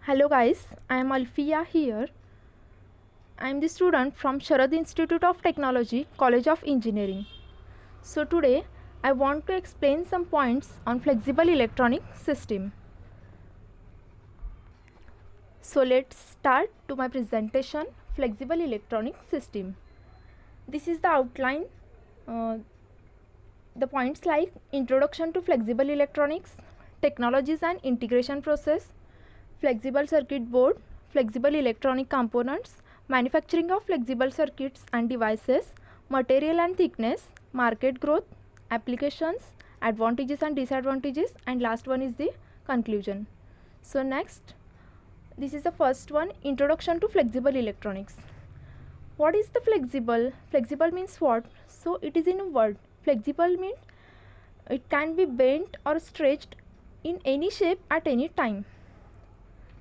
Hello guys, I am Alfia here. I am the student from Sharad Institute of Technology, College of Engineering. So today I want to explain some points on flexible electronic system. So let's start to my presentation, flexible electronic system. This is the outline. Uh, the points like introduction to flexible electronics, technologies and integration process, flexible circuit board, flexible electronic components, manufacturing of flexible circuits and devices, material and thickness, market growth, applications, advantages and disadvantages, and last one is the conclusion. So next, this is the first one, introduction to flexible electronics. What is the flexible? Flexible means what? So it is in a word. Flexible means it can be bent or stretched in any shape at any time.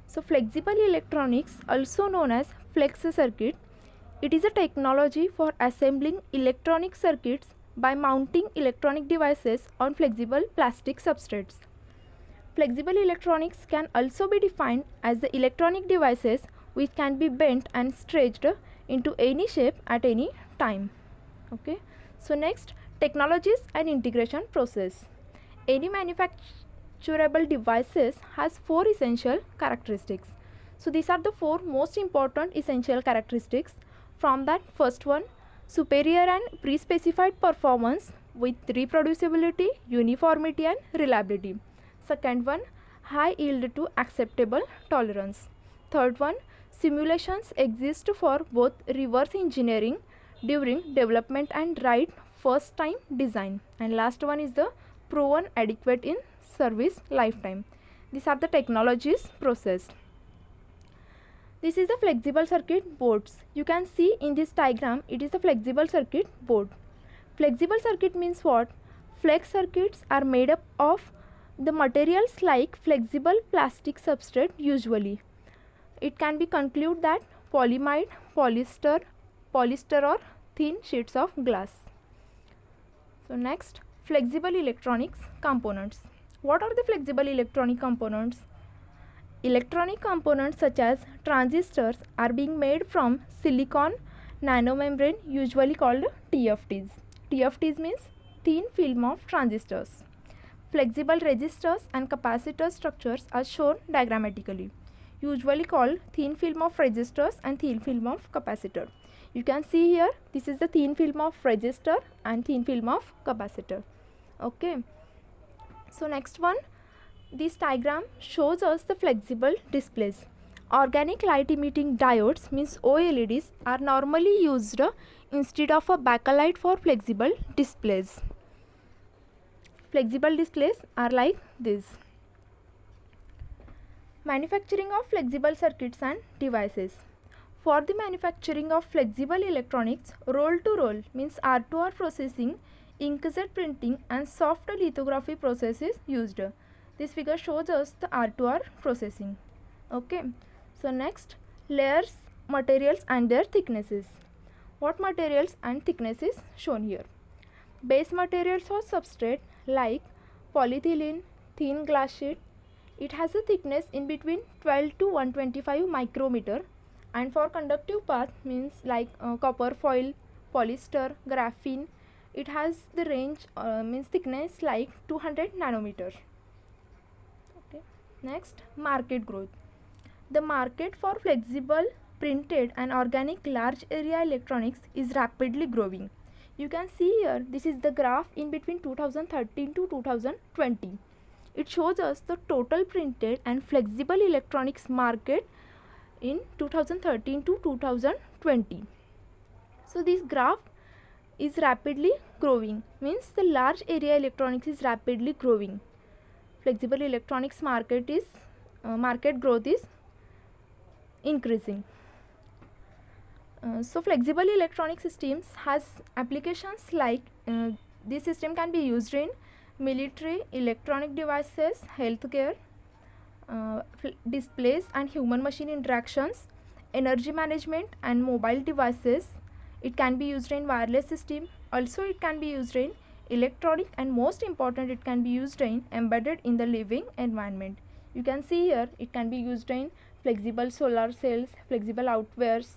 So flexible electronics, also known as flex circuit, it is a technology for assembling electronic circuits by mounting electronic devices on flexible plastic substrates. Flexible electronics can also be defined as the electronic devices which can be bent and stretched into any shape at any time. Okay. So next, technologies and integration process. Any manufacturable devices has four essential characteristics. So these are the four most important essential characteristics. From that, first one, superior and pre-specified performance with reproducibility, uniformity and reliability. Second one, high yield to acceptable tolerance. Third one, simulations exist for both reverse engineering during development and right first time design. And last one is the proven adequate in service lifetime. These are the technologies process. This is the flexible circuit boards. You can see in this diagram it is the flexible circuit board. Flexible circuit means what? Flex circuits are made up of the materials like flexible plastic substrate usually. It can be concluded that polyamide, polyester or thin sheets of glass. So next, flexible electronics components. What are the flexible electronic components? Electronic components such as transistors are being made from silicon nanomembrane, usually called TFTs. TFTs means thin film of transistors. Flexible resistors and capacitor structures are shown diagrammatically, usually called thin film of resistors and thin film of capacitor. You can see here, this is the thin film of resistor and thin film of capacitor. Okay. So next one, this diagram shows us the flexible displays. Organic light emitting diodes means OLEDs are normally used instead of a backlight for flexible displays. Flexible displays are like this. Manufacturing of flexible circuits and devices. For the manufacturing of flexible electronics, roll-to-roll means R2R processing, inkjet printing and soft lithography process is used. This figure shows us the R2R processing. Okay. So next, layers, materials and their thicknesses. What materials and thicknesses shown here? Base materials for substrate like polyethylene, thin glass sheet. It has a thickness in between 12 to 125 micrometer, and for conductive path means like copper foil, polyester, graphene. It has the range means thickness like 200 nanometer. Okay. Next, market growth. The market for flexible, printed and organic large area electronics is rapidly growing. You can see here, this is the graph in between 2013 to 2020. It shows us the total printed and flexible electronics market in 2013 to 2020. So this graph is rapidly growing, means the large area electronics is rapidly growing. Flexible electronics market growth is increasing. So flexible electronic systems has applications like this system can be used in military, electronic devices, healthcare, displays and human machine interactions, energy management and mobile devices. It can be used in wireless system. Also it can be used in electronic, and most important, it can be used in embedded in the living environment. You can see here it can be used in flexible solar cells, flexible outwears.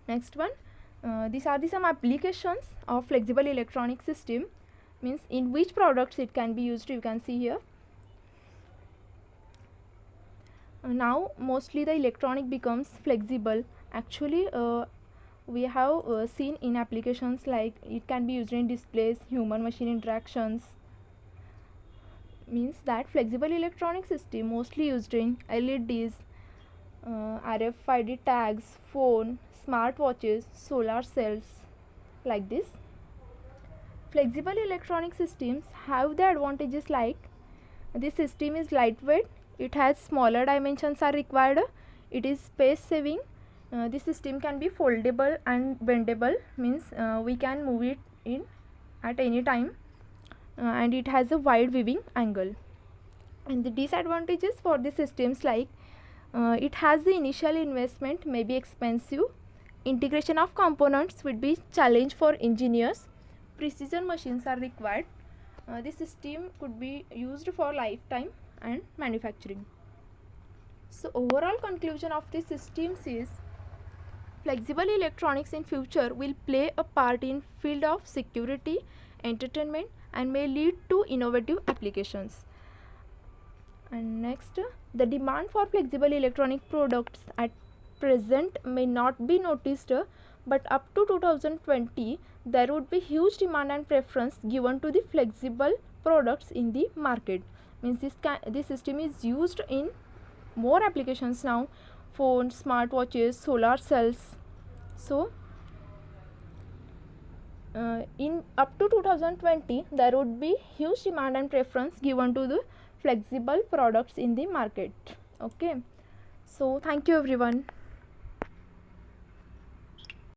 Next one, these are some applications of flexible electronic system, means in which products it can be used. You can see here. Now mostly the electronic becomes flexible. Actually we have seen in applications like it can be used in displays, human machine interactions. Means that flexible electronic system mostly used in LEDs, RFID tags, phone, smartwatches, solar cells, like this. Flexible electronic systems have the advantages like this system is lightweight, it has smaller dimensions are required, it is space saving, this system can be foldable and bendable, means we can move it in at any time, and it has a wide viewing angle. And the disadvantages for the systems like it has the initial investment may be expensive, integration of components would be challenge for engineers, precision machines are required. This system could be used for lifetime and manufacturing. So overall conclusion of this systems is flexible electronics in future will play a part in field of security, entertainment, and may lead to innovative applications. And next, the demand for flexible electronic products at present may not be noticed, but up to 2020 there would be huge demand and preference given to the flexible products in the market. Means this system is used in more applications now, phones, smartwatches, solar cells. So in up to 2020 there would be huge demand and preference given to the flexible products in the market. Okay, so thank you everyone.